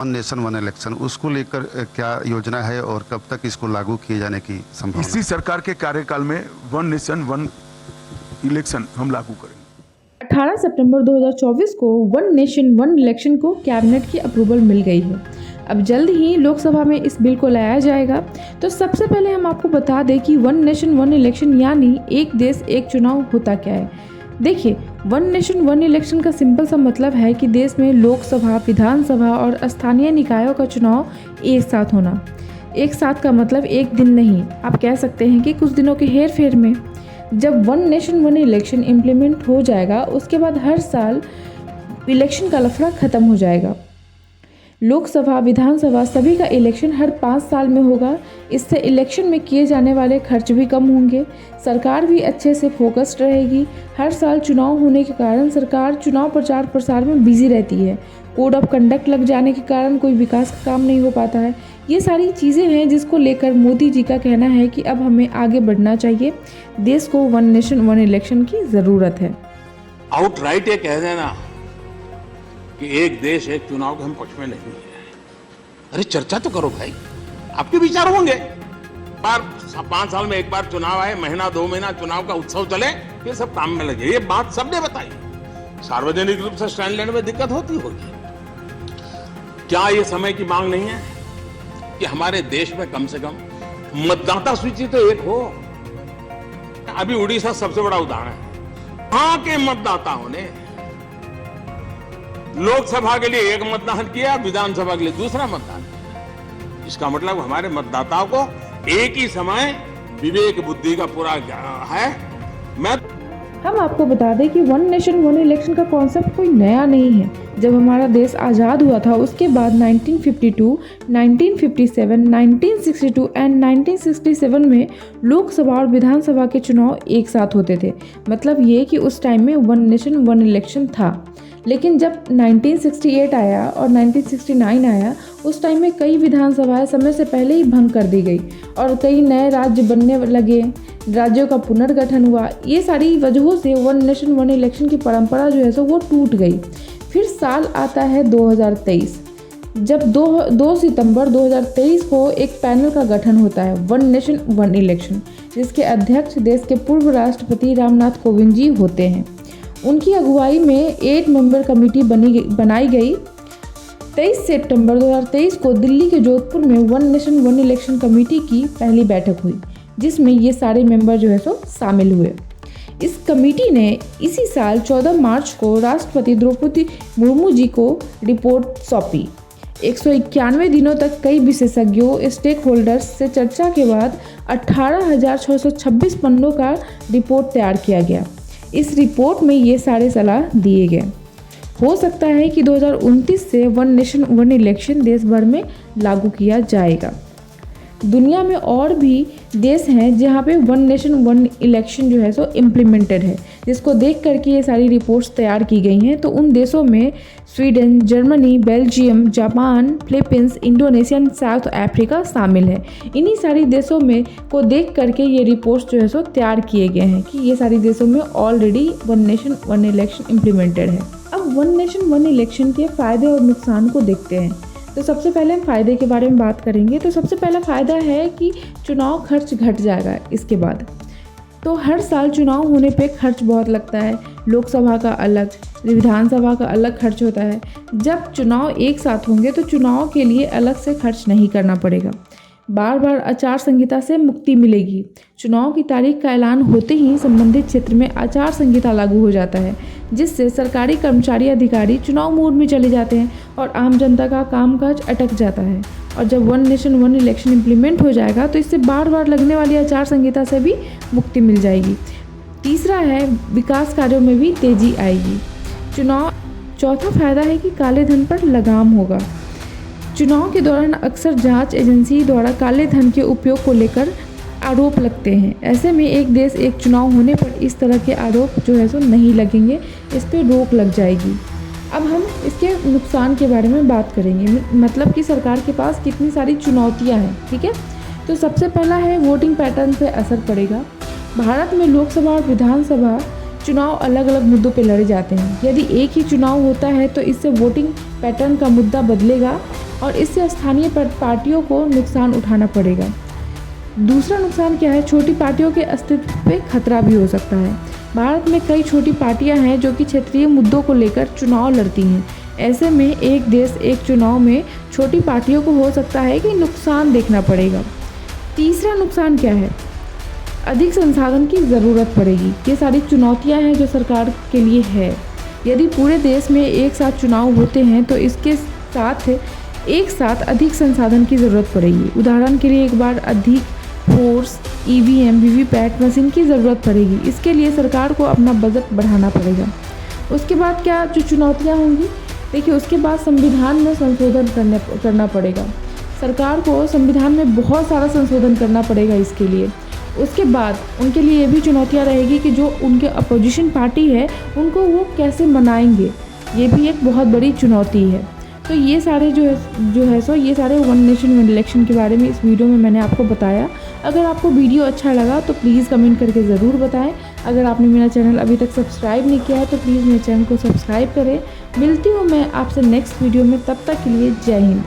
One nation one election उसको लेकर क्या योजना है और कब तक इसको लागू किए जाने की संभावना? इसी सरकार के कार्यकाल में वन नेशन वन इलेक्शन हम लागू करेंगे। 18 सितंबर 2024 को वन नेशन वन इलेक्शन को कैबिनेट की अप्रूवल मिल गई है। अब जल्द ही लोकसभा में इस बिल को लाया जाएगा। तो सबसे पहले हम आपको बता दें कि वन नेशन वन इलेक्शन यानी एक देश एक चुनाव होता क्या है। देखिए, वन नेशन वन इलेक्शन का सिंपल सा मतलब है कि देश में लोकसभा, विधानसभा और स्थानीय निकायों का चुनाव एक साथ होना। एक साथ का मतलब एक दिन नहीं, आप कह सकते हैं कि कुछ दिनों के हेर फेर में। जब one nation one election implement हो जाएगा, उसके बाद हर साल इलेक्शन का लफड़ा ख़त्म हो जाएगा। लोकसभा, विधानसभा सभी का इलेक्शन हर 5 साल में होगा। इससे इलेक्शन में किए जाने वाले खर्च भी कम होंगे, सरकार भी अच्छे से फोकस्ड रहेगी। हर साल चुनाव होने के कारण सरकार चुनाव प्रचार प्रसार में बिजी रहती है। कोड ऑफ कंडक्ट लग जाने के कारण कोई विकास का काम नहीं हो पाता है। ये सारी चीज़ें हैं जिसको लेकर मोदी जी का कहना है कि अब हमें आगे बढ़ना चाहिए, देश को वन नेशन वन इलेक्शन की ज़रूरत है। आउटराइट ये कह देना कि एक देश एक चुनाव के हम पक्ष में नहीं है। अरे चर्चा तो करो भाई, आपके विचार होंगे। बार 5 साल में एक बार चुनाव आए, महीना 2 महीना चुनाव का उत्सव चले, ये सब काम में लगे। ये बात सबने बताई। सार्वजनिक रूप से स्टैंड लेने में दिक्कत होती होगी। क्या ये समय की मांग नहीं है कि हमारे देश में कम से कम मतदाता सूची तो एक हो? अभी उड़ीसा सबसे बड़ा उदाहरण है। वहां के मतदाताओं ने लोकसभा के लिए एक मतदान किया, विधानसभा के लिए दूसरा मतदान किया। इसका मतलब हमारे मतदाताओं को एक ही समय विवेक बुद्धि का पूरा है। हम आपको बता दें कि वन नेशन वन इलेक्शन का कॉन्सेप्ट कोई नया नहीं है। जब हमारा देश आज़ाद हुआ था, उसके बाद 1952, 1957, 1962 एंड 1967 में लोकसभा और विधानसभा के चुनाव एक साथ होते थे। मतलब ये कि उस टाइम में वन नेशन वन इलेक्शन था। लेकिन जब 1968 आया और 1969 आया, उस टाइम में कई विधानसभाएं समय से पहले ही भंग कर दी गई और कई नए राज्य बनने लगे, राज्यों का पुनर्गठन हुआ। ये सारी वजहों से वन नेशन वन इलेक्शन की परंपरा जो है सो वो टूट गई। फिर साल आता है 2023, जब 2 सितंबर 2023 को एक पैनल का गठन होता है, वन नेशन वन इलेक्शन, जिसके अध्यक्ष देश के पूर्व राष्ट्रपति रामनाथ कोविंद जी होते हैं। उनकी अगुवाई में 8 मेंबर कमेटी बनाई गई। 23 सितंबर 2023 को दिल्ली के जोधपुर में one nation one election committee की पहली बैठक हुई, जिसमें ये सारे मेंबर जो है सो शामिल हुए। इस कमेटी ने इसी साल 14 मार्च को राष्ट्रपति द्रौपदी मुर्मू जी को रिपोर्ट सौंपी। 191 दिनों तक कई विशेषज्ञों, स्टेक होल्डर्स से चर्चा के बाद 18,626 पन्नों का रिपोर्ट तैयार किया गया। इस रिपोर्ट में ये सारे सलाह दिए गए। हो सकता है कि 2029 से वन नेशन वन इलेक्शन देश भर में लागू किया जाएगा। दुनिया में और भी देश हैं जहां पे वन नेशन वन इलेक्शन जो है सो इम्प्लीमेंटेड है, जिसको देख करके ये सारी रिपोर्ट्स तैयार की गई हैं। तो उन देशों में Sweden, Germany, Belgium, Japan, Philippines, Indonesia, south Africa शामिल है। इन्हीं सारी देशों में को देख करके ये रिपोर्ट्स जो है सो तैयार किए गए हैं कि ये सारी देशों में already one nation one election implemented है। अब वन नेशन वन इलेक्शन के फ़ायदे और नुकसान को देखते हैं। तो सबसे पहले हम फ़ायदे के बारे में बात करेंगे। तो सबसे पहला फ़ायदा है कि चुनाव खर्च घट जाएगा। इसके बाद तो हर साल चुनाव होने पे खर्च बहुत लगता है। लोकसभा का अलग, विधानसभा का अलग खर्च होता है। जब चुनाव एक साथ होंगे तो चुनाव के लिए अलग से खर्च नहीं करना पड़ेगा। बार बार आचार संहिता से मुक्ति मिलेगी। चुनाव की तारीख का ऐलान होते ही संबंधित क्षेत्र में आचार संहिता लागू हो जाता है, जिससे सरकारी कर्मचारी अधिकारी चुनाव मोड में चले जाते हैं और आम जनता का कामकाज अटक जाता है। और जब one nation one election implement हो जाएगा तो इससे बार बार लगने वाली आचार संहिता से भी मुक्ति मिल जाएगी। तीसरा है विकास कार्यों में भी तेजी आएगी। चौथा फायदा है कि काले धन पर लगाम होगा। चुनाव के दौरान अक्सर जांच एजेंसी द्वारा काले धन के उपयोग को लेकर आरोप लगते हैं। ऐसे में एक देश एक चुनाव होने पर इस तरह के आरोप जो है सो नहीं लगेंगे, इस पर रोक लग जाएगी। अब हम इसके नुकसान के बारे में बात करेंगे, मतलब कि सरकार के पास कितनी सारी चुनौतियां हैं। ठीक है, तो सबसे पहला है वोटिंग पैटर्न पे असर पड़ेगा। भारत में लोकसभा और विधानसभा चुनाव अलग अलग मुद्दों पे लड़े जाते हैं। यदि एक ही चुनाव होता है तो इससे वोटिंग पैटर्न का मुद्दा बदलेगा। और इससे स्थानीय पार्टियों को नुकसान उठाना पड़ेगा। दूसरा नुकसान क्या है, छोटी पार्टियों के अस्तित्व पे खतरा भी हो सकता है। भारत में कई छोटी पार्टियां हैं जो कि क्षेत्रीय मुद्दों को लेकर चुनाव लड़ती हैं। ऐसे में एक देश एक चुनाव में छोटी पार्टियों को हो सकता है कि नुकसान देखना पड़ेगा। तीसरा नुकसान क्या है, अधिक संसाधन की ज़रूरत पड़ेगी। ये सारी चुनौतियां हैं जो सरकार के लिए है। यदि पूरे देश में एक साथ चुनाव होते हैं तो इसके साथ एक साथ अधिक संसाधन की ज़रूरत पड़ेगी। उदाहरण के लिए एक बार अधिक फोर्स, ईवीएम, वीवीपैट मशीन की ज़रूरत पड़ेगी। इसके लिए सरकार को अपना बजट बढ़ाना पड़ेगा। उसके बाद क्या जो चुनौतियाँ होंगी, देखिए उसके बाद संविधान में संशोधन करना पड़ेगा। सरकार को संविधान में बहुत सारा संशोधन करना पड़ेगा इसके लिए। उसके बाद उनके लिए ये भी चुनौतियाँ रहेगी कि जो उनके अपोजिशन पार्टी है उनको वो कैसे मनाएंगे, ये भी एक बहुत बड़ी चुनौती है। तो ये सारे ये सारे वन नेशन वन इलेक्शन के बारे में इस वीडियो में मैंने आपको बताया। अगर आपको वीडियो अच्छा लगा तो प्लीज़ कमेंट करके ज़रूर बताएं। अगर आपने मेरा चैनल अभी तक सब्सक्राइब नहीं किया है तो प्लीज़ मेरे चैनल को सब्सक्राइब करें। मिलती हूँ मैं आपसे नेक्स्ट वीडियो में, तब तक के लिए जय हिंद।